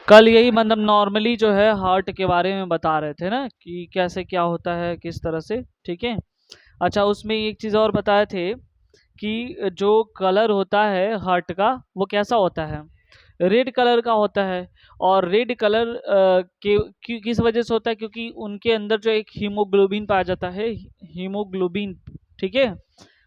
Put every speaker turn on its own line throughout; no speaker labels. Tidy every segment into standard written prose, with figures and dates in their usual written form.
कल यही मतलब नॉर्मली जो है हार्ट के बारे में बता रहे थे ना कि कैसे क्या होता है किस तरह से। ठीक है। अच्छा, उसमें एक चीज़ और बताए थे कि जो कलर होता है हार्ट का वो कैसा होता है, रेड कलर का होता है। और रेड कलर किस वजह से होता है, क्योंकि उनके अंदर जो एक हीमोग्लोबिन पाया जाता है, हीमोग्लोबिन। ठीक है।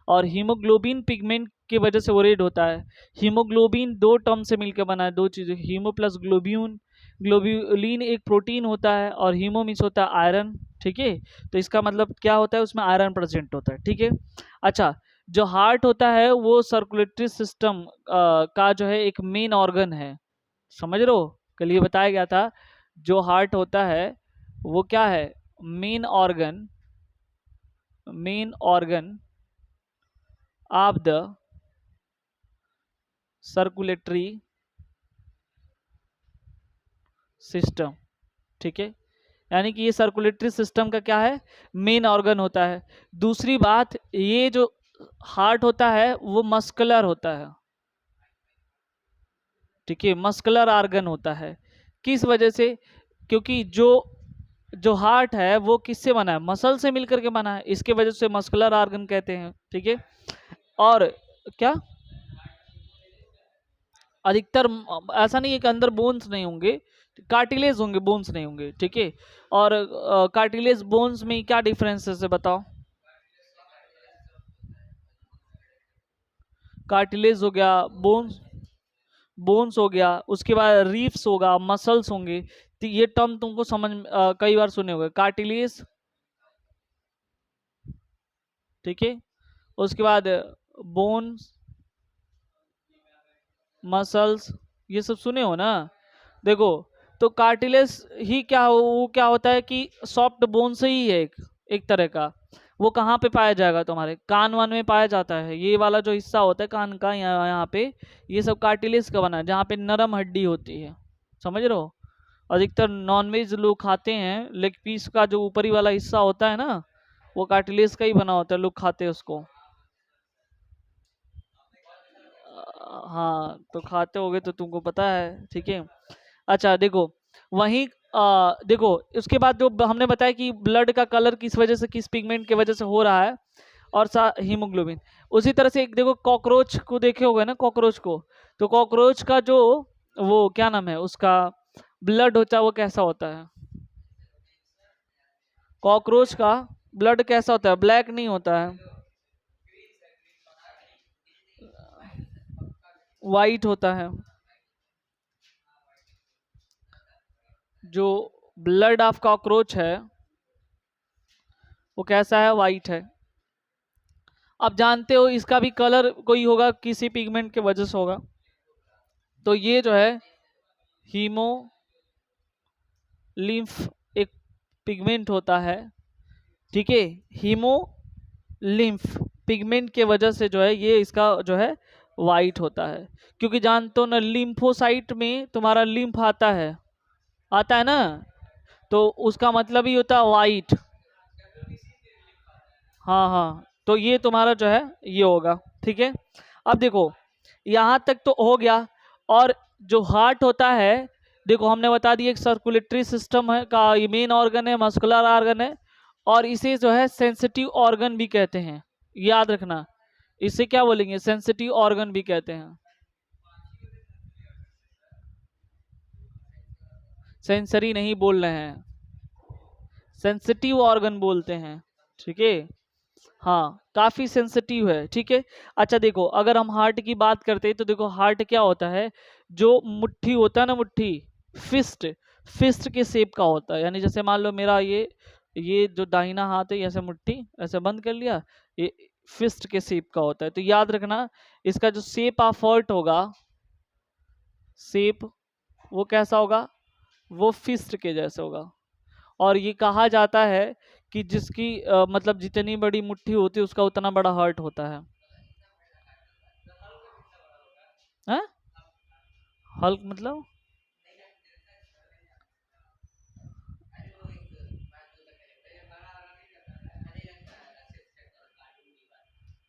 और हीमोग्लोबिन पिगमेंट की वजह से वो रेड होता है। हीमोग्लोबिन दो टर्म से मिलकर बना है, दो चीज़ें, हीमो प्लस ग्लोब्यून। ग्लोब्यूलिन एक प्रोटीन होता है और हीमो मीन्स होता है आयरन। ठीक है। तो इसका मतलब क्या होता है, उसमें आयरन प्रेजेंट होता है। ठीक है। अच्छा, जो हार्ट होता है वो सर्कुलेटरी सिस्टम का जो है एक मेन ऑर्गन है। समझ रहे हो, कल ये बताया गया था, जो हार्ट होता है वो क्या है, main organ, main organ of the circulatory system. ठीक है। यानी कि ये सर्कुलेटरी सिस्टम का क्या है, मेन ऑर्गन होता है। दूसरी बात, ये जो हार्ट होता है वो मस्कुलर होता है। ठीक है, मस्कुलर ऑर्गन होता है। किस वजह से, क्योंकि जो जो हार्ट है वो किससे बना है, मसल से मिलकर के बना है, इसके वजह से मस्कुलर ऑर्गन कहते हैं। ठीक है। और क्या, अधिकतर ऐसा नहीं है कि अंदर बोन्स नहीं होंगे, कार्टिलेज होंगे, बोन्स नहीं होंगे। ठीक है। और कार्टिलेज बोन्स में क्या डिफरेंसेस है बताओ। कार्टिलेज हो गया, बोन्स, बोन्स हो गया, उसके बाद रीफ्स होगा, मसल्स होंगे। तो ये टर्म तुमको समझ कई बार सुने होंगे, कार्टिलेज। ठीक है। उसके बाद बोन्स, मसल्स, ये सब सुने हो ना। देखो, तो कार्टिलेज ही क्या वो क्या होता है कि सॉफ्ट बोन से ही है, एक तरह का। वो कहाँ पे पाया जाएगा, तुम्हारे कान वान में पाया जाता है, ये वाला जो हिस्सा होता है कान का, यहाँ पे ये सब कार्टिलेज का बना है, जहाँ पे नरम हड्डी होती है। समझ रहे हो। अधिकतर नॉनवेज लोग खाते हैं, लेग पीस का जो ऊपरी वाला हिस्सा होता है ना, वो कार्टिलेज का ही बना होता है, लोग खाते हैं उसको। हाँ, तो खाते होगे तो तुमको पता है। ठीक है। अच्छा देखो, वहीं देखो, उसके बाद जो हमने बताया कि ब्लड का कलर किस वजह से, किस पिगमेंट की वजह से हो रहा है, और हीमोग्लोबिन। उसी तरह से एक देखो, कॉकरोच को देखे होगे ना, कॉकरोच को। तो कॉकरोच का जो, वो क्या नाम है उसका, ब्लड होता है वो कैसा होता है, कॉकरोच का ब्लड कैसा होता है, ब्लैक नहीं होता है, वाइट होता है। जो ब्लड ऑफ कॉकरोच है वो कैसा है, वाइट है। आप जानते हो इसका भी कलर कोई होगा, किसी पिगमेंट के वजह से होगा। तो ये जो है हीमो लिम्फ एक पिगमेंट होता है। ठीक है। हीमो लिम्फ पिगमेंट के वजह से जो है ये इसका जो है वाइट होता है। क्योंकि जानते हो ना, लिम्फोसाइट में तुम्हारा लिम्फ आता है, आता है ना, तो उसका मतलब ही होता है वाइट। हाँ हाँ, तो ये तुम्हारा जो है ये होगा। ठीक है। अब देखो, यहाँ तक तो हो गया। और जो हार्ट होता है, देखो हमने बता दिया, एक सर्कुलेटरी सिस्टम है का ये मेन ऑर्गन है, मस्कुलर ऑर्गन है। और इसे जो है सेंसिटिव ऑर्गन भी कहते हैं, याद रखना। इसे क्या बोलेंगे, सेंसिटिव ऑर्गन भी कहते हैं। सेंसरी नहीं बोल रहे हैं, सेंसिटिव ऑर्गन बोलते हैं। ठीक है। हाँ, काफी सेंसिटिव है। ठीक है। अच्छा देखो, अगर हम हार्ट की बात करते हैं तो देखो, हार्ट क्या होता है, जो मुट्ठी होता है ना, मुट्ठी, फिस्ट, फिस्ट के शेप का होता है। यानी जैसे मान लो मेरा ये जो दाहिना हाथ है, ऐसे मुट्ठी ऐसे बंद कर लिया, ये फिस्ट के शेप का होता है। तो याद रखना, इसका जो शेप ऑफ हार्ट होगा, शेप, वो कैसा होगा, वो फिस्ट के जैसे होगा। और ये कहा जाता है कि जिसकी मतलब जितनी बड़ी मुट्ठी होती है उसका उतना बड़ा हार्ट होता है। हैं? हल्क मतलब,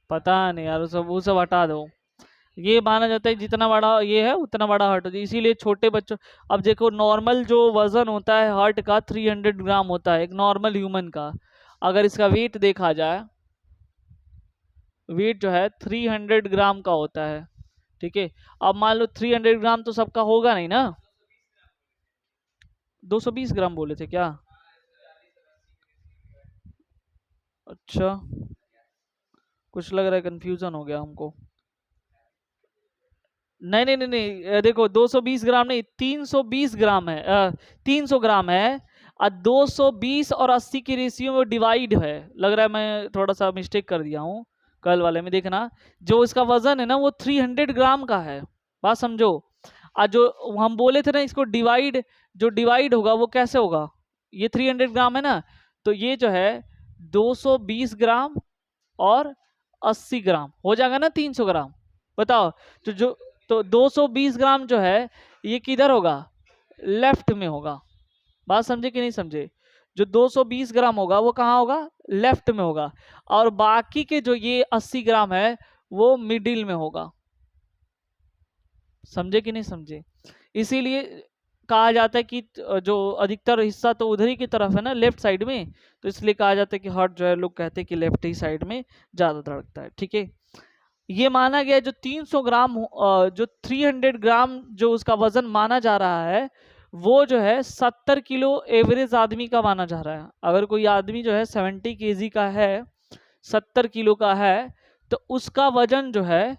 पता नहीं यार, वो सब हटा दो। ये माना जाता है जितना बड़ा ये है उतना बड़ा हार्ट होता है, इसीलिए छोटे बच्चों। अब देखो नॉर्मल जो वजन होता है हार्ट का 300 ग्राम होता है एक नॉर्मल ह्यूमन का। अगर इसका वेट देखा जाए, वेट जो है 300 ग्राम का होता है, ठीक है। अब मान लो 300 ग्राम तो सबका होगा नहीं ना। 220 ग्राम बोले थे क्या? अच्छा, कुछ लग रहा है कंफ्यूजन हो गया हमको। नहीं नहीं नहीं नहीं, देखो 220 ग्राम नहीं, 320 ग्राम है, 300 ग्राम है। 220 और 80 की रेशियो में डिवाइड है। लग रहा है मैं थोड़ा सा मिस्टेक कर दिया हूँ, कल वाले में देखना। जो इसका वजन है ना वो 300 ग्राम का है, बात समझो। जो हम बोले थे ना इसको डिवाइड, जो डिवाइड होगा वो कैसे होगा, ये 300 ग्राम है ना, तो ये जो है 220 ग्राम और 80 ग्राम हो जाएगा ना 300 ग्राम। बताओ, तो जो तो 220 ग्राम जो है ये किधर होगा, लेफ्ट में होगा। बात समझे कि नहीं समझे? जो 220 ग्राम होगा वो कहाँ होगा, लेफ्ट में होगा। और बाकी के जो ये 80 ग्राम है वो मिडिल में होगा। समझे कि नहीं समझे? इसीलिए कहा जाता है कि जो अधिकतर हिस्सा तो उधर ही की तरफ है ना, लेफ्ट साइड में, तो इसलिए कहा जाता है कि हार्ट जो है लोग कहते हैं कि लेफ्ट ही साइड में ज्यादा धड़कता है, ठीक है। ये माना गया जो 300 ग्राम जो 300 ग्राम जो उसका वजन माना जा रहा है वो जो है 70 किलो एवरेज आदमी का माना जा रहा है। अगर कोई आदमी जो है 70 केजी का है, 70 किलो का है, तो उसका वजन जो है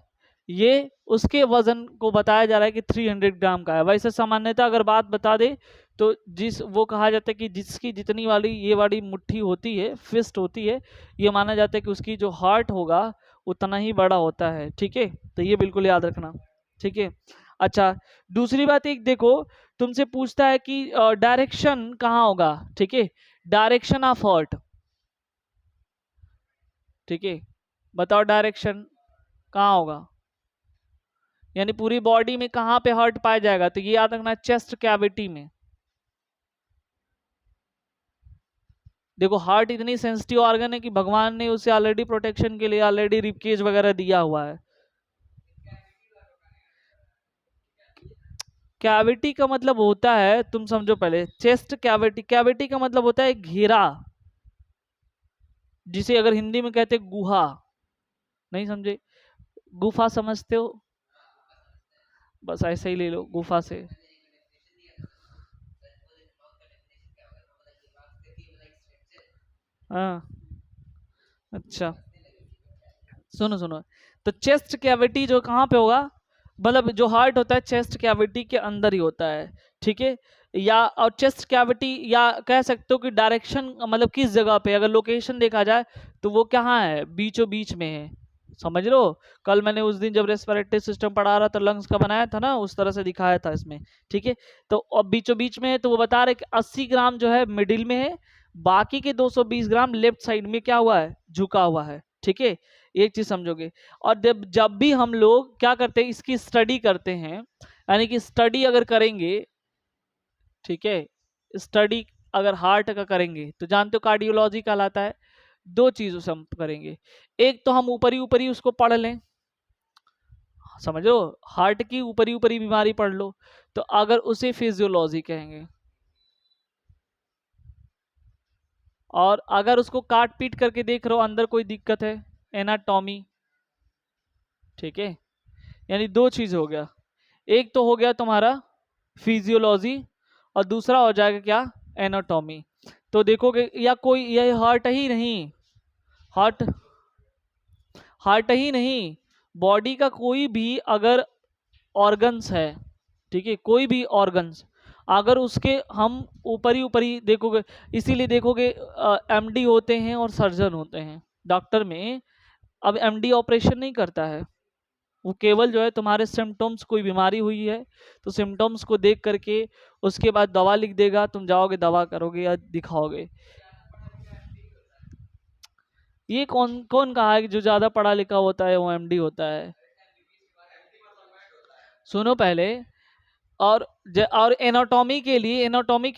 ये उसके वजन को बताया जा रहा है कि 300 ग्राम का है। वैसे सामान्यतः अगर बात बता दे तो जिस वो कहा जाता है कि जिसकी जितनी वाली ये वाली मुट्ठी होती है, फिस्ट होती है, ये माना जाता है कि उसकी जो हार्ट होगा उतना ही बड़ा होता है, ठीक है। तो ये बिल्कुल याद रखना, ठीक है। अच्छा, दूसरी बात एक देखो, तुमसे पूछता है कि डायरेक्शन कहाँ होगा, ठीक है, डायरेक्शन ऑफ हार्ट, ठीक है। बताओ डायरेक्शन कहाँ होगा, यानी पूरी बॉडी में कहाँ पे हार्ट पाया जाएगा, तो ये याद रखना चेस्ट कैविटी में। देखो हार्ट इतनी सेंसिटिव ऑर्गन है कि भगवान ने उसे ऑलरेडी प्रोटेक्शन के लिए ऑलरेडी रिपकेज वगैरह दिया हुआ है। कैविटी का मतलब होता है, तुम समझो पहले, चेस्ट कैविटी, कैविटी का मतलब होता है घेरा, जिसे अगर हिंदी में कहते हैं गुहा। नहीं समझे? गुफा समझते हो? बस ऐसे ही ले लो गुफा से। हाँ, अच्छा, सुनो सुनो, तो चेस्ट कैविटी जो कहाँ पे होगा, मतलब जो हार्ट होता है चेस्ट कैविटी के अंदर ही होता है, ठीक है। या और चेस्ट कैविटी, या कह सकते हो कि डायरेक्शन मतलब किस जगह पे, अगर लोकेशन देखा जाए तो वो कहाँ है, बीचों बीच में है। समझ लो, कल मैंने उस दिन जब रेस्पिरेटरी सिस्टम पढ़ा रहा था, लंग्स का बनाया था ना, उस तरह से दिखाया था इसमें, ठीक है। तो अब बीचों बीच में है, तो वो बता रहे कि 80 ग्राम जो है मिडिल में है, बाकी के 220 ग्राम लेफ्ट साइड में क्या हुआ है, झुका हुआ है, ठीक है। एक चीज समझोगे। और जब जब भी हम लोग क्या करते हैं, इसकी स्टडी करते हैं, यानी कि स्टडी अगर करेंगे, ठीक है, स्टडी अगर हार्ट का करेंगे तो जानते हो कार्डियोलॉजी कहलाता है। दो चीजों से हम करेंगे, एक तो हम ऊपरी ऊपरी उसको पढ़ लें, समझो, हार्ट की ऊपरी ऊपरी बीमारी पढ़ लो, तो अगर उसे फिजियोलॉजी कहेंगे। और अगर उसको काट पीट करके देख रहे हो अंदर कोई दिक्कत है, एनाटॉमी, ठीक है। यानी दो चीज हो गया, एक तो हो गया तुम्हारा फिजियोलॉजी, और दूसरा हो जाएगा क्या, एनाटॉमी। तो देखोगे या कोई यह हार्ट ही नहीं, हार्ट हार्ट ही नहीं, बॉडी का कोई भी अगर ऑर्गन्स है, ठीक है, कोई भी ऑर्गन्स, अगर उसके हम ऊपरी ऊपरी देखोगे, इसीलिए देखोगे एमडी होते हैं और सर्जन होते हैं डॉक्टर में। अब एमडी ऑपरेशन नहीं करता है, वो केवल जो है तुम्हारे सिम्टम्स, कोई बीमारी हुई है तो सिम्टम्स को देख करके उसके बाद दवा लिख देगा, तुम जाओगे दवा करोगे या दिखाओगे। ये कौन कौन कहा है कि जो ज्यादा पढ़ा लिखा होता है वो एमडी होता है? सुनो पहले। और और एनाटॉमी के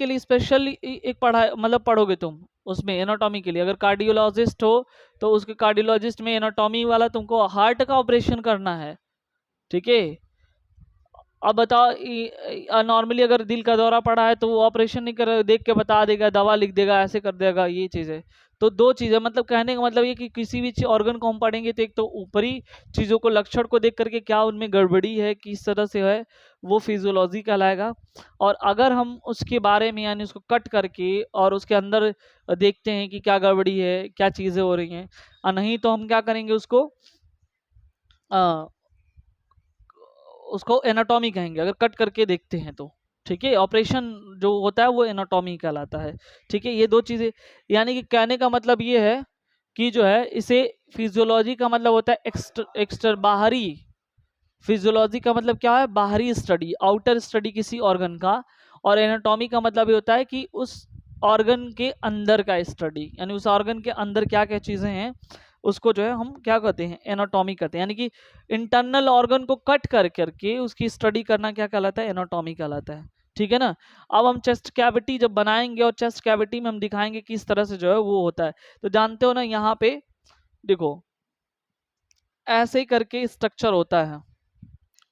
लिए स्पेशल एक पढ़ा मतलब पढ़ोगे तुम उसमें, एनाटॉमी के लिए अगर कार्डियोलॉजिस्ट हो तो उसके कार्डियोलॉजिस्ट में एनाटॉमी वाला तुमको हार्ट का ऑपरेशन करना है, ठीक है। अब बताओ, नॉर्मली अगर दिल का दौरा पड़ा है तो वो ऑपरेशन नहीं कर, देख के बता देगा, दवा लिख देगा, ऐसे कर देगा, ये चीज़ है। तो दो चीज़ें, मतलब कहने का मतलब ये कि किसी भी ऑर्गन को हम पढ़ेंगे तो एक तो ऊपरी चीज़ों को, लक्षण को देख करके क्या उनमें गड़बड़ी है, किस तरह से है, वो फिजियोलॉजी कहलाएगा। और अगर हम उसके बारे में यानी उसको कट करके और उसके अंदर देखते हैं कि क्या गड़बड़ी है, क्या चीज़ें हो रही हैं, और नहीं तो हम क्या करेंगे उसको, उसको एनाटॉमी कहेंगे, अगर कट करके देखते हैं तो। ठीक है, ऑपरेशन जो होता है वो एनाटॉमी कहलाता है। ठीक है, ये दो चीज़ें, यानी कि कहने का मतलब ये है कि जो है इसे, फिजियोलॉजी का मतलब होता है एक्स्टर बाहरी। फिजियोलॉजी का मतलब क्या है, बाहरी स्टडी, आउटर स्टडी किसी ऑर्गन का। और एनाटॉमी का मतलब ये होता है कि उस ऑर्गन के अंदर का स्टडी, यानी उस ऑर्गन के अंदर क्या क्या चीज़ें हैं, उसको जो है हम क्या कहते हैं, एनाटॉमी कहते हैं। यानी कि इंटरनल ऑर्गन को कट कर करके उसकी स्टडी करना क्या कहलाता है, एनाटॉमी कहलाता है। ठीक है ना। अब हम चेस्ट कैविटी जब बनाएंगे और चेस्ट कैविटी में हम दिखाएंगे किस तरह से जो है वो होता है, तो जानते हो ना, यहाँ पे देखो ऐसे ही करके स्ट्रक्चर होता है।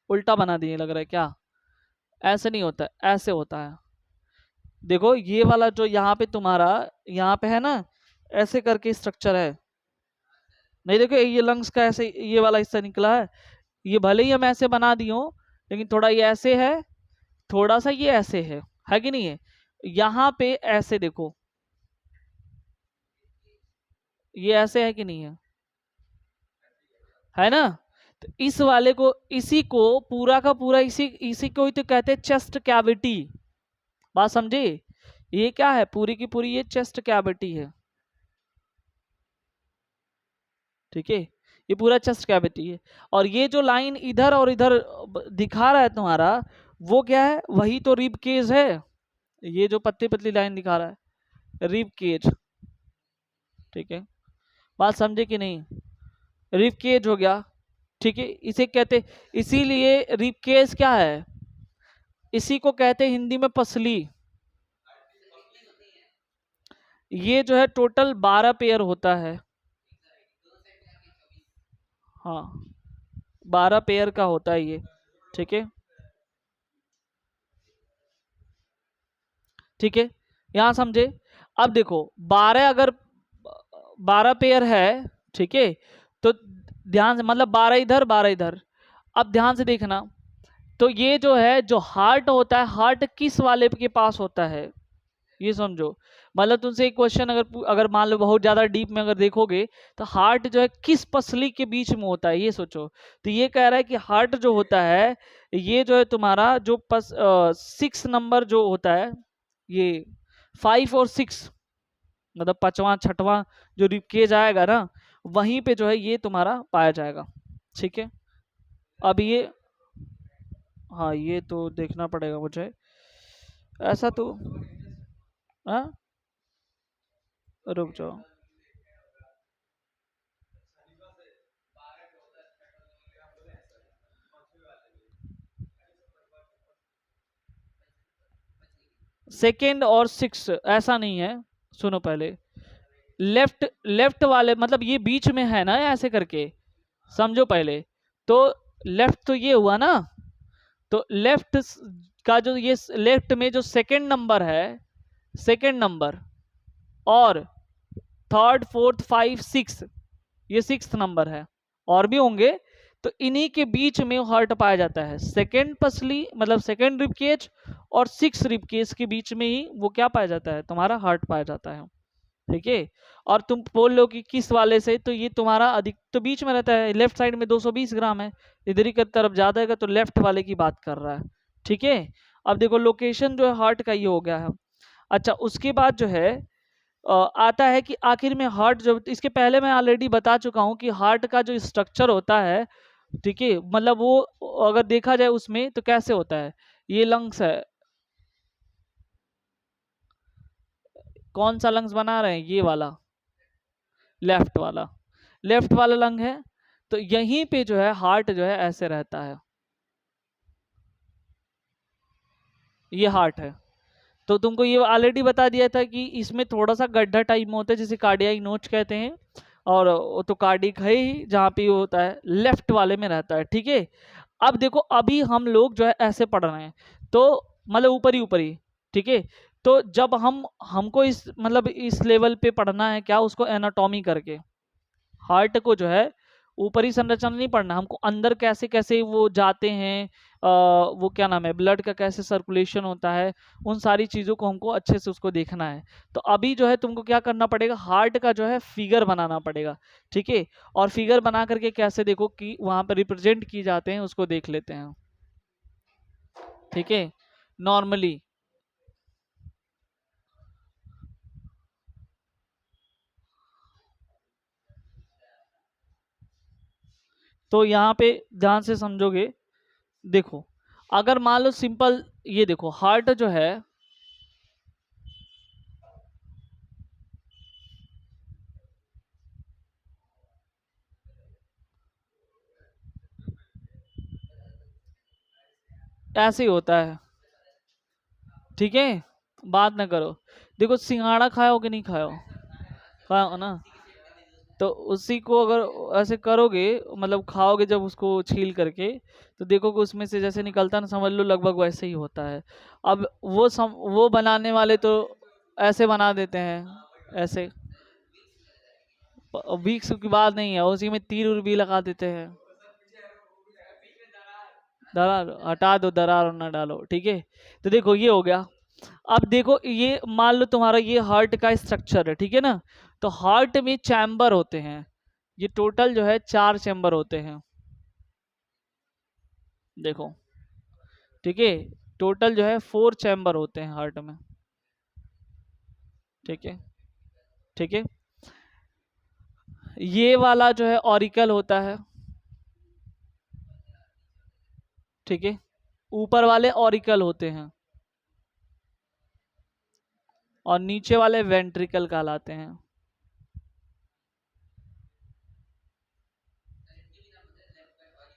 उल्टा बना दिए लग रहा है क्या, ऐसे नहीं होता है, ऐसे होता है। देखो ये वाला जो यहाँ पे तुम्हारा, यहाँ पे है ना, ऐसे करके स्ट्रक्चर है। नहीं देखो ये लंग्स का ऐसे ये वाला हिस्सा निकला है, ये भले ही हम ऐसे बना दिए हो, लेकिन थोड़ा ये ऐसे है, थोड़ा सा ये ऐसे है कि नहीं है। यहाँ पे ऐसे देखो, ये ऐसे है कि नहीं है ना। तो इस वाले को, इसी को पूरा का पूरा, इसी इसी को ही तो कहते हैं चेस्ट कैविटी। बात समझे, ये क्या है, पूरी की पूरी ये चेस्ट कैविटी है। ठीक है, ये पूरा चेस्ट कैविटी है। और ये जो लाइन इधर और इधर दिखा रहा है तुम्हारा, वो क्या है, वही तो रिब केज है। ये जो पतली पतली लाइन दिखा रहा है, रिब केज। ठीक है, बात समझे कि नहीं, रिब केज हो गया। ठीक है, इसे कहते, इसीलिए रिब केज क्या है, इसी को कहते हैं हिंदी में पसली। ये जो है टोटल 12 पेयर होता है। हाँ, 12 पेयर का होता है ये। ठीक है, ठीक है, यहाँ समझे। अब देखो 12, अगर 12 पेयर है, ठीक है, तो ध्यान से, मतलब 12 इधर 12 इधर। अब ध्यान से देखना, तो ये जो है, जो हार्ट होता है, हार्ट किस वाले के पास होता है, ये समझो। मतलब तुमसे एक क्वेश्चन, अगर अगर मान लो बहुत ज्यादा डीप में अगर देखोगे, तो हार्ट जो है किस पसली के बीच में होता है, ये सोचो। तो ये कह रहा है कि हार्ट जो होता है, ये जो है तुम्हारा जो 6 नंबर जो होता है, ये 5 और 6, मतलब पांचवा छठवां जो रिपकेज आएगा ना, वहीं पे जो है ये तुम्हारा पाया जाएगा। ठीक है, अब ये, हाँ ये तो देखना पड़ेगा मुझे, ऐसा तो, हाँ, रुक जाओ। सेकेंड और सिक्स ऐसा नहीं है, सुनो पहले। लेफ्ट लेफ्ट वाले, मतलब ये बीच में है ना ऐसे करके, समझो पहले। तो लेफ्ट तो ये हुआ ना, तो लेफ्ट का जो ये लेफ्ट में जो सेकंड नंबर है, सेकंड नंबर, और थर्ड फोर्थ फाइव सिक्स, ये सिक्स नंबर है, और भी होंगे। तो इन्हीं के बीच में हार्ट पाया जाता है, सेकेंड पसली मतलब सेकेंड रिबकेज और सिक्स रिबकेज के बीच में ही वो क्या पाया जाता है, तुम्हारा हार्ट पाया जाता है। ठीक है, और तुम बोल लो कि किस वाले से, तो ये तुम्हारा अधिक तो बीच में रहता है, लेफ्ट साइड में 220 ग्राम है, इधर ही की तरफ ज्यादा है, तो लेफ्ट वाले की बात कर रहा है। ठीक है, अब देखो लोकेशन जो है हार्ट का ये हो गया है। अच्छा, उसके बाद जो है आता है कि आखिर में हार्ट, जो इसके पहले मैं ऑलरेडी बता चुका हूं कि हार्ट का जो स्ट्रक्चर होता है, ठीक है, मतलब वो अगर देखा जाए उसमें तो कैसे होता है, ये लंग्स है, कौन सा लंग्स बना रहे हैं, ये वाला, लेफ्ट वाला, लेफ्ट वाला लंग है। तो यहीं पे जो है हार्ट जो है ऐसे रहता है, ये हार्ट है। तो तुमको ये ऑलरेडी बता दिया था कि इसमें थोड़ा सा गड्ढा टाइप में होता है, जिसे कार्डियाई नोच कहते हैं, और वो तो कार्डिक है ही, जहाँ पे ये होता है लेफ्ट वाले में रहता है। ठीक है, अब देखो अभी हम लोग जो है ऐसे पढ़ रहे हैं, तो मतलब ऊपर ही, ठीक है। तो जब हमको इस मतलब इस लेवल पे पढ़ना है क्या, उसको एनाटॉमी करके, हार्ट को जो है ऊपरी संरचना नहीं पढ़ना, हमको अंदर कैसे कैसे वो जाते हैं, वो क्या नाम है, ब्लड का कैसे सर्कुलेशन होता है, उन सारी चीज़ों को हमको अच्छे से उसको देखना है। तो अभी जो है तुमको क्या करना पड़ेगा, हार्ट का जो है फिगर बनाना पड़ेगा, ठीक है। और फिगर बना करके कैसे देखो कि वहाँ पर रिप्रेजेंट की जाते हैं, उसको देख लेते हैं, ठीक है। नॉर्मली तो यहाँ पे ध्यान से समझोगे, देखो अगर मान लो सिंपल, ये देखो हार्ट जो है, ऐसे ही होता है, ठीक है। बात ना करो, देखो सिंघाड़ा खाया हो कि नहीं खाया हो, खाया हो ना। तो उसी को अगर ऐसे करोगे, मतलब खाओगे जब उसको छील करके, तो देखोगे उसमें से जैसे निकलता है ना, समझ लो लगभग वैसे ही होता है। अब वो बनाने वाले तो ऐसे बना देते हैं, ऐसे वीक्स की बात नहीं है, उसी में तीर उर भी लगा देते हैं। दरार हटा दो, दरार और ना डालो, ठीक है। तो देखो ये हो गया। अब देखो ये मान लो तुम्हारा ये हार्ट का स्ट्रक्चर है, ठीक है ना। तो हार्ट में चैम्बर होते हैं, ये टोटल जो है 4 चैम्बर होते हैं, देखो, ठीक है। टोटल जो है 4 चैम्बर होते हैं हार्ट में, ठीक है, ठीक है। ये वाला जो है ऑरिकल होता है, ठीक है। ऊपर वाले ऑरिकल होते हैं, और नीचे वाले वेंट्रिकल कहलाते हैं।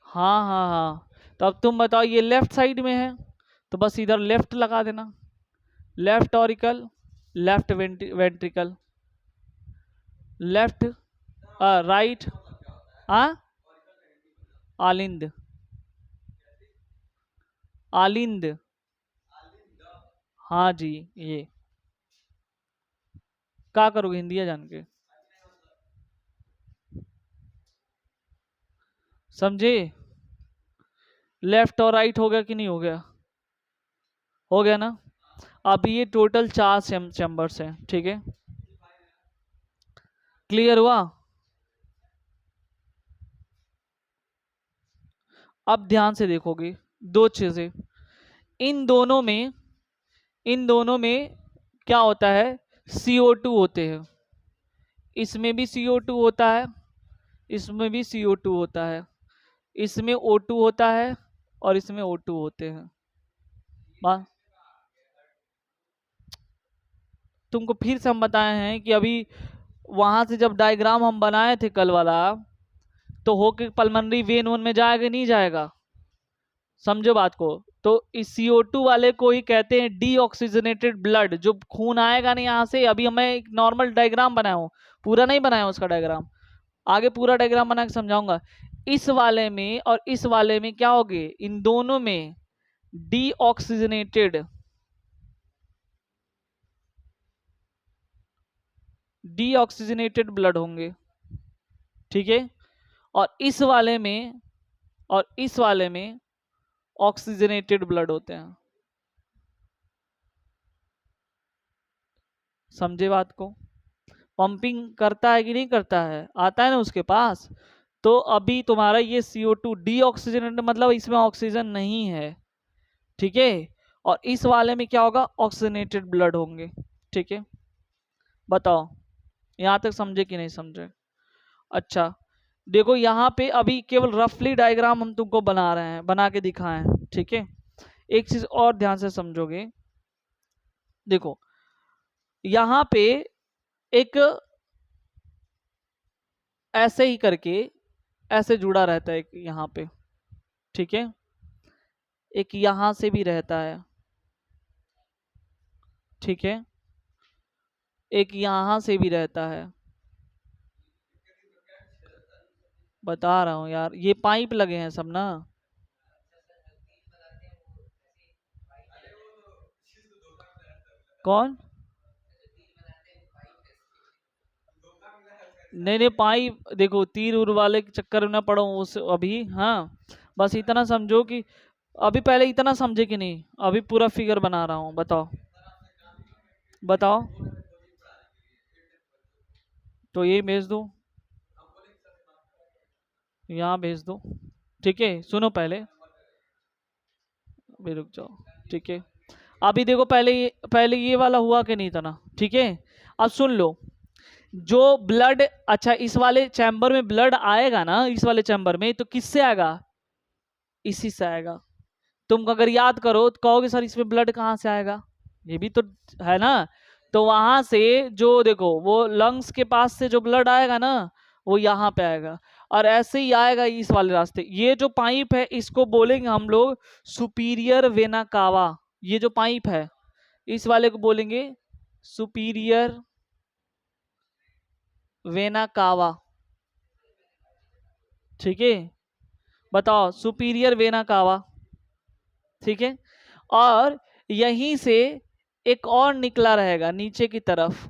हाँ हाँ हाँ। तो अब तुम बताओ, ये लेफ्ट साइड में है, तो बस इधर लेफ्ट लगा देना, left auricle, left ventricle, left right, हाँ, आलिंद, आलिंद, हाँ जी। ये क्या करोगे हिंदी जान के, समझे। लेफ्ट और राइट हो गया कि नहीं हो गया, हो गया ना। अब ये टोटल 4 चैम्बर्स हैं, ठीक है। क्लियर हुआ। अब ध्यान से देखोगे दो चीजें, इन दोनों में इन दोनों में क्या होता है, CO2 होते हैं, इसमें भी CO2 होता है, इसमें भी CO2 होता है, इसमें O2 होता है, और इसमें O2 होते हैं। बा- तुमको फिर से हम बताए हैं कि अभी वहां से जब डायग्राम हम बनाए थे कल वाला, तो होके पल्मोनरी वेन वन में जाएगा नहीं जाएगा, समझो बात को। तो इस CO2 वाले को ही कहते हैं डीऑक्सीजनेटेड ब्लड, जो खून आएगा नहीं यहाँ से। अभी मैं एक नॉर्मल डायग्राम बनाया हूँ, पूरा नहीं बनाया उसका डायग्राम, आगे पूरा डायग्राम बना के समझाऊंगा। इस वाले में और इस वाले में क्या होगे, इन दोनों में डीऑक्सीजनेटेड डीऑक्सीजनेटेड ब्लड होंगे, ठीक है। और इस वाले में और इस वाले में ऑक्सीजनेटेड ब्लड होते हैं, समझे बात को। पंपिंग करता है कि नहीं करता है, आता है ना उसके पास। तो अभी तुम्हारा ये CO2 डीऑक्सीजनेटेड, मतलब इसमें ऑक्सीजन नहीं है, ठीक है। और इस वाले में क्या होगा, ऑक्सीजनेटेड ब्लड होंगे, ठीक है। बताओ यहां तक समझे कि नहीं समझे। अच्छा, देखो यहाँ पे अभी केवल रफली डायग्राम हम तुमको बना रहे हैं, बना के दिखाए हैं, ठीक है। एक चीज और ध्यान से समझोगे, देखो यहाँ पे एक ऐसे ही करके ऐसे जुड़ा रहता है एक यहाँ पे, ठीक है। एक यहाँ से भी रहता है, ठीक है। एक यहाँ से भी रहता है, बता रहा हूँ यार, ये पाइप लगे हैं सब ना, कौन? नहीं नहीं, पाइप देखो, तीर उर वाले के चक्कर में ना पड़ो उस अभी। हाँ, बस इतना समझो कि अभी पहले इतना समझे कि नहीं, अभी पूरा फिगर बना रहा हूँ। बताओ बताओ। तो ये भेज दो, यहाँ भेज दो। ठीक है, सुनो पहले, अभी रुक जाओ। ठीक है, अभी देखो, पहले ये वाला हुआ कि नहीं था ना। ठीक है, अब सुन लो। जो ब्लड, अच्छा, इस वाले चैम्बर में ब्लड आएगा ना, इस वाले चैम्बर में, तो किससे आएगा? इसी से आएगा। तुम अगर याद करो तो कहोगे सर इसमें ब्लड कहाँ से आएगा, ये भी तो है ना। तो वहां से जो देखो, वो लंग्स के पास से जो ब्लड आएगा ना, वो यहाँ पे आएगा, और ऐसे ही आएगा इस वाले रास्ते। ये जो पाइप है इसको बोलेंगे हम लोग सुपीरियर वेना कावा। ये जो पाइप है इस वाले को बोलेंगे सुपीरियर वेना कावा। ठीक है, बताओ, सुपीरियर वेना कावा। ठीक है, और यहीं से एक और निकला रहेगा नीचे की तरफ,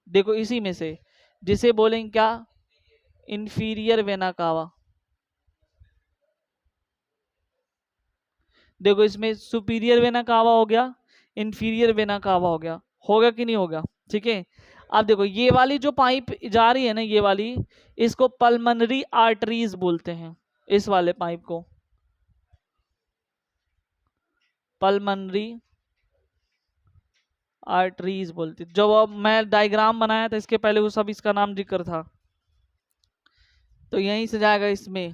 देखो इसी में से, जिसे बोलेंगे क्या? Inferior vena cava. देखो इसमें सुपीरियर वेना कावा हो गया, इंफीरियर वेना कावा हो गया। होगा कि नहीं होगा? ठीक है, अब देखो ये वाली जो पाइप जा रही है ना, ये वाली, इसको पल्मनरी आर्टरीज बोलते हैं। इस वाले पाइप को पल्मनरी आर्टरीज बोलते। जब अब मैं डायग्राम बनाया था इसके पहले, वो सब इसका नाम जिक्र था, तो यहीं से जाएगा इसमें।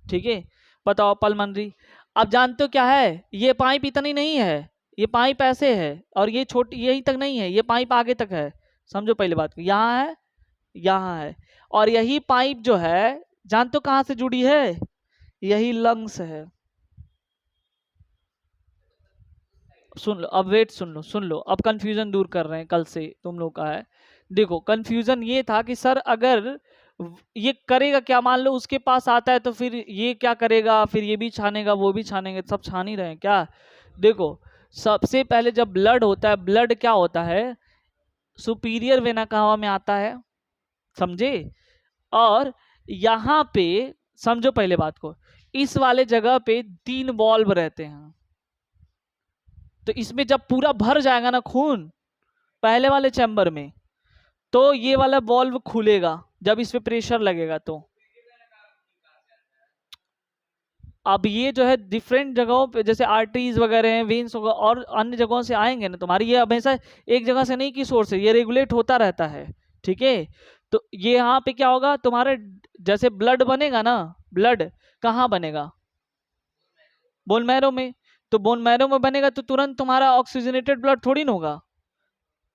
ठीक है, बताओ पल्मनरी। अब जानते हो क्या है, ये पाइप इतनी नहीं है, ये पाइप ऐसे है, और ये छोटी यहीं तक नहीं है, ये पाइप आगे तक है। समझो पहले बात को, यहाँ है, यहाँ है, और यही पाइप जो है, जानते हो कहाँ से जुड़ी है? यही लंग्स है। सुन लो अब, वेट, सुन लो अब, कंफ्यूजन दूर कर रहे हैं कल से तुम लोग का है। देखो कंफ्यूजन ये था कि सर अगर ये करेगा क्या, मान लो उसके पास आता है तो फिर ये क्या करेगा, फिर ये भी छानेगा वो भी छानेंगे, सब छान ही रहे हैं क्या? देखो, सबसे पहले जब ब्लड होता है, ब्लड क्या होता है, सुपीरियर वेना कावा में आता है, समझे? और यहाँ पे समझो पहले बात को, इस वाले जगह पे 3 वॉल्व रहते हैं। तो इसमें जब पूरा भर जाएगा ना खून, पहले वाले चैम्बर में, तो ये वाला वॉल्व खुलेगा जब इस पे प्रेशर लगेगा। तो अब ये जो है डिफरेंट जगहों पे, जैसे आर्टरीज वगैरह हैं, वेन्स वगैरह और अन्य जगहों से आएंगे ना तुम्हारी, ये हमेशा एक जगह से नहीं की सोर्स है, ये रेगुलेट होता रहता है। ठीक है, तो ये यहाँ पे क्या होगा तुम्हारे, जैसे ब्लड बनेगा ना, ब्लड कहाँ बनेगा? बोन मैरो में। तो बोन मैरो में बनेगा तो तुरंत तुम्हारा ऑक्सीजनेटेड ब्लड थोड़ी ना होगा,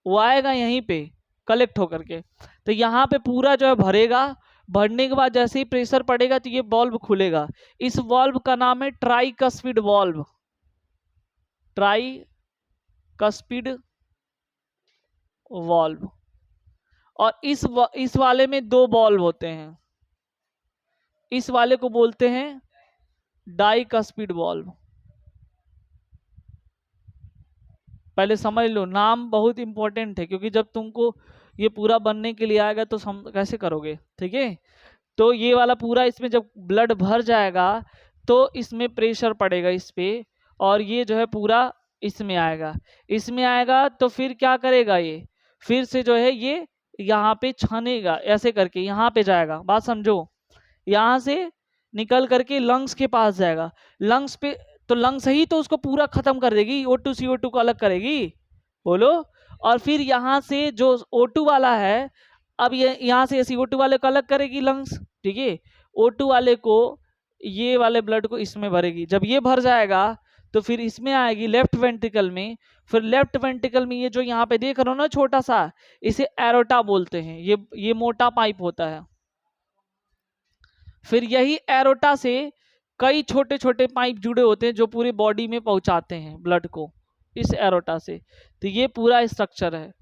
वो आएगा यहीं पे कलेक्ट होकर के। तो यहाँ पे पूरा जो है भरेगा, भरने के बाद जैसे ही प्रेशर पड़ेगा तो ये वॉल्व खुलेगा। इस वॉल्व का नाम है ट्राइकस्पिड वॉल्व। Tricuspid valve. और इस वाले में 2 वॉल्व होते हैं, इस वाले को बोलते हैं डाइकस्पिड वॉल्व। पहले समझ लो, नाम बहुत इंपॉर्टेंट है, क्योंकि जब तुमको ये पूरा बनने के लिए आएगा तो कैसे करोगे। ठीक है, तो ये वाला पूरा, इसमें जब ब्लड भर जाएगा तो इसमें प्रेशर पड़ेगा इस पे, और ये जो है पूरा इसमें आएगा। इसमें आएगा तो फिर क्या करेगा, ये फिर से जो है ये यहाँ पे छानेगा, ऐसे करके यहाँ पे जाएगा, बात समझो। यहाँ से निकल करके लंग्स के पास जाएगा, लंग्स पे, तो लंग्स ही तो उसको पूरा खत्म कर देगी, O2 CO2 को अलग करेगी, बोलो। और फिर यहाँ से जो O2 वाला है, अब ये यहाँ से CO2 वाले को अलग करेगी लंग्स। ठीक है, O2 वाले को, ये वाले ब्लड को इसमें भरेगी, जब ये भर जाएगा तो फिर इसमें आएगी लेफ्ट वेंट्रिकल में। फिर लेफ्ट वेंट्रिकल में ये जो यहाँ पे देख रहे हो ना छोटा सा, इसे एरोटा बोलते हैं, ये मोटा पाइप होता है। फिर यही एरोटा से कई छोटे छोटे पाइप जुड़े होते हैं जो पूरी बॉडी में पहुंचाते हैं ब्लड को, इस एरोटा से। तो ये पूरा स्ट्रक्चर है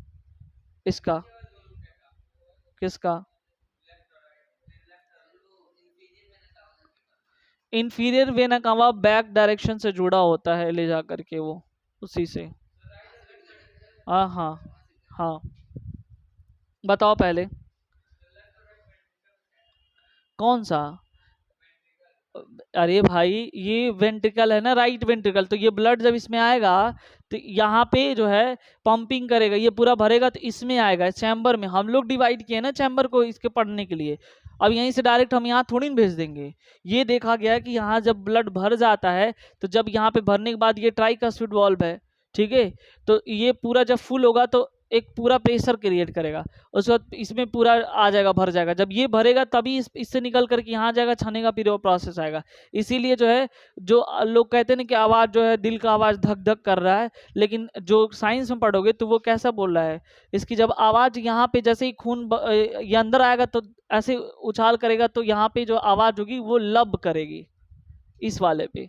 इसका। किसका? इंफीरियर वेना कवा बैक डायरेक्शन से जुड़ा होता है ले जा करके वो, उसी से। हाँ हाँ हाँ, बताओ पहले। कौन सा? अरे भाई, ये वेंट्रिकल है ना, राइट वेंट्रिकल, तो ये ब्लड जब इसमें आएगा तो यहाँ पे जो है पंपिंग करेगा, ये पूरा भरेगा तो इसमें आएगा, चैम्बर में। हम लोग डिवाइड किए ना चैम्बर को इसके पढ़ने के लिए। अब यहीं से डायरेक्ट हम यहाँ थोड़ी ना भेज देंगे। ये देखा गया है कि यहाँ जब ब्लड भर जाता है, तो जब यहाँ पे भरने के बाद ये ट्राइकस्पिड वाल्व है, ठीक है, तो ये पूरा जब फुल होगा तो एक पूरा प्रेशर क्रिएट करेगा। उसके बाद इसमें पूरा आ जाएगा, भर जाएगा। जब ये भरेगा तभी इससे निकल करके यहाँ जाएगा, छाने का फिर वो प्रोसेस आएगा। इसीलिए जो है, जो लोग कहते हैं ना कि आवाज़ जो है, दिल का आवाज़ धक धक कर रहा है, लेकिन जो साइंस में पढ़ोगे तो वो कैसा बोल रहा है, इसकी जब आवाज़ यहाँ पे जैसे ही ये अंदर आएगा तो ऐसे उछाल करेगा, तो यहाँ पे जो आवाज़ होगी वो लब करेगी इस वाले पे,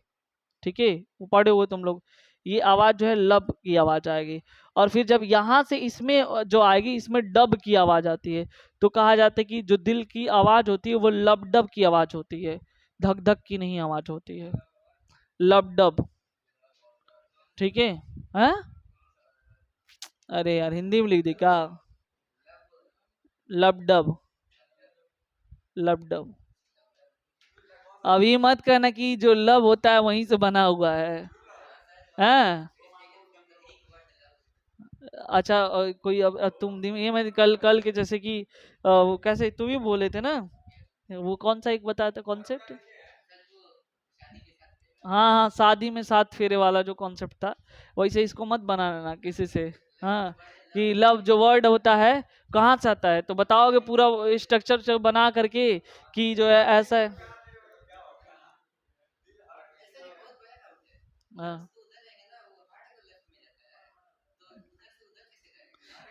ठीक है, वो पढ़े हुए तुम लोग। ये आवाज जो है लब की आवाज आएगी। और फिर जब यहाँ से इसमें जो आएगी, इसमें डब की आवाज आती है। तो कहा जाता है कि जो दिल की आवाज होती है वो लब डब की आवाज होती है, धक धक की नहीं आवाज होती है, लब डब। ठीक है। हैं? अरे यार, हिंदी में लिख दी क्या? लब डब, लब डब। अभी मत कहना कि जो लब होता है वहीं से बना हुआ है। हैं? अच्छा, कोई अब ये मैं कल कल के जैसे कि वो कैसे तुम ही बोले थे ना, वो कौन सा एक बताया था कॉन्सेप्ट? हाँ हाँ, शादी में 7 फेरे वाला जो कॉन्सेप्ट था, वैसे इसको मत बना लेना किसी से। हाँ, कि लव जो वर्ड होता है कहाँ से आता है, तो बताओगे पूरा स्ट्रक्चर बना करके कि जो है ऐसा है। हाँ।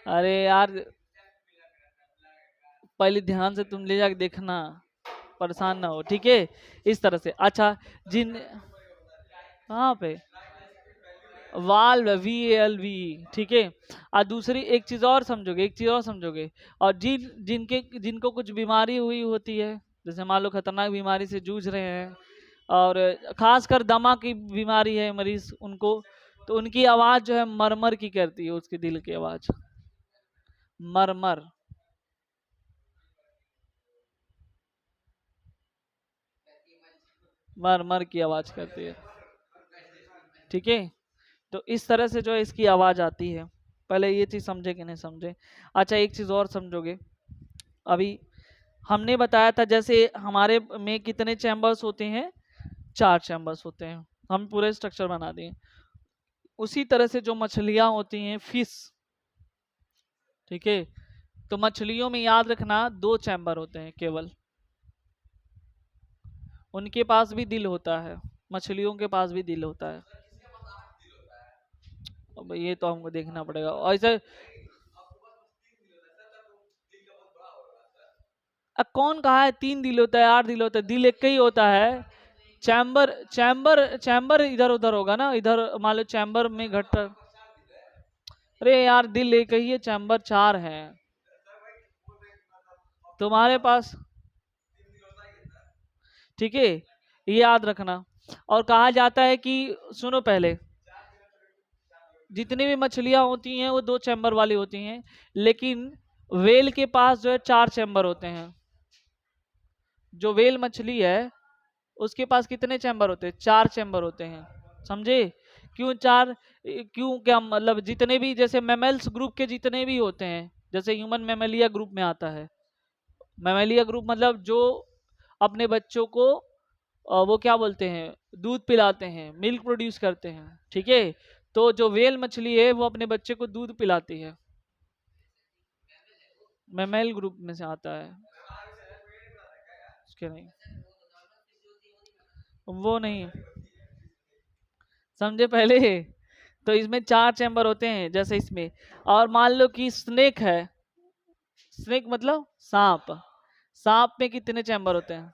अरे यार, पहले ध्यान से तुम ले जाके देखना, परेशान ना हो, ठीक है। इस तरह से। अच्छा, जिन कहाँ पे? वाल्व, VALV, ठीक है। और दूसरी एक चीज और समझोगे, एक चीज और समझोगे। और जिनके जिनको कुछ बीमारी हुई होती है, जैसे मान लो खतरनाक बीमारी से जूझ रहे हैं, और खासकर दमा की बीमारी है मरीज उनको, तो उनकी आवाज जो है मरमर की करती है, उसके दिल की आवाज मरमर। मरमर की आवाज करती है, ठीक है। तो इस तरह से जो है इसकी आवाज आती है। पहले ये चीज समझे कि नहीं समझे? अच्छा, एक चीज और समझोगे। अभी हमने बताया था जैसे हमारे में कितने चैम्बर्स होते हैं, 4 चैम्बर्स होते हैं। हम पूरे स्ट्रक्चर बना दिए। उसी तरह से जो मछलियां होती हैं, फिश, ठीक है, तो मछलियों में याद रखना 2 चैम्बर होते हैं केवल। उनके पास भी दिल होता है, मछलियों के पास भी दिल होता है। अब ये तो हमको देखना पड़ेगा। और ऐसे अब कौन कहा है 3 दिल होता है, 8 दिल होता है? दिल एक ही होता है। चैम्बर चैम्बर चैम्बर इधर उधर होगा ना, इधर मान लो चैम्बर में घट। अरे यार, दिल एक ही है, चैम्बर 4 है तुम्हारे पास, ठीक है, ये याद रखना। और कहा जाता है कि, सुनो पहले, जितनी भी मछलियां होती हैं वो 2 चैम्बर वाली होती हैं, लेकिन वेल के पास जो है 4 चैम्बर होते हैं। जो वेल मछली है उसके पास कितने चैम्बर होते हैं? 4 चैम्बर होते हैं, समझे? क्यों 4? क्यों, क्या मतलब, जितने भी जैसे मेमल्स ग्रुप के जितने भी होते हैं, जैसे ह्यूमन मेमेलिया ग्रुप में आता है। मेमेलिया ग्रुप मतलब जो अपने बच्चों को वो क्या बोलते हैं, दूध पिलाते हैं, मिल्क प्रोड्यूस करते हैं, ठीक है। तो जो वेल मछली है वो अपने बच्चे को दूध पिलाती है, मेमेल ग्रुप में से आता है। उसके नहीं, वो नहीं समझे पहले। तो इसमें 4 चैम्बर होते हैं जैसे इसमें। और मान लो कि स्नेक है, स्नेक मतलब सांप। सांप में कितने चैम्बर होते हैं?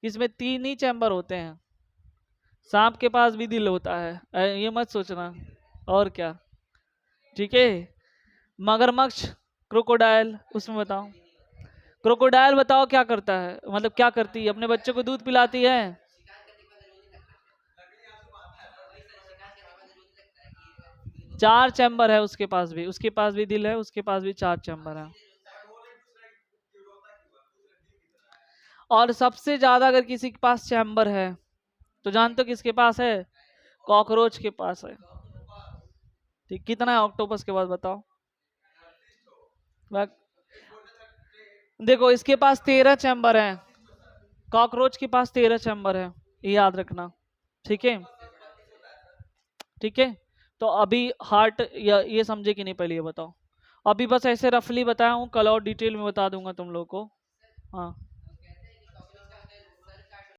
इसमें 3 ही चैम्बर होते हैं। सांप के पास भी दिल होता है, ये मत सोचना। और क्या, ठीक है। मगरमच्छ, क्रोकोडाइल, उसमें बताओ। क्रोकोडाइल बताओ क्या करता है, मतलब क्या करती है? अपने बच्चे को दूध पिलाती है। 4 चैम्बर है उसके पास भी, उसके पास भी दिल है, उसके पास भी 4 चैम्बर है। और सबसे ज्यादा अगर किसी के पास चैम्बर है तो जानते हो किसके पास है? कॉकरोच के पास है। ठीक, कितना है ऑक्टोपस के पास बताओ? देखो इसके पास 13 चैम्बर है, कॉकरोच के पास 13 चैम्बर है, ये याद रखना। ठीक है, ठीक है। तो अभी हार्ट ये समझे कि नहीं, पहले ये बताओ। अभी बस ऐसे रफली बताया हूँ, कल और डिटेल में बता दूंगा तुम लोग को। हाँ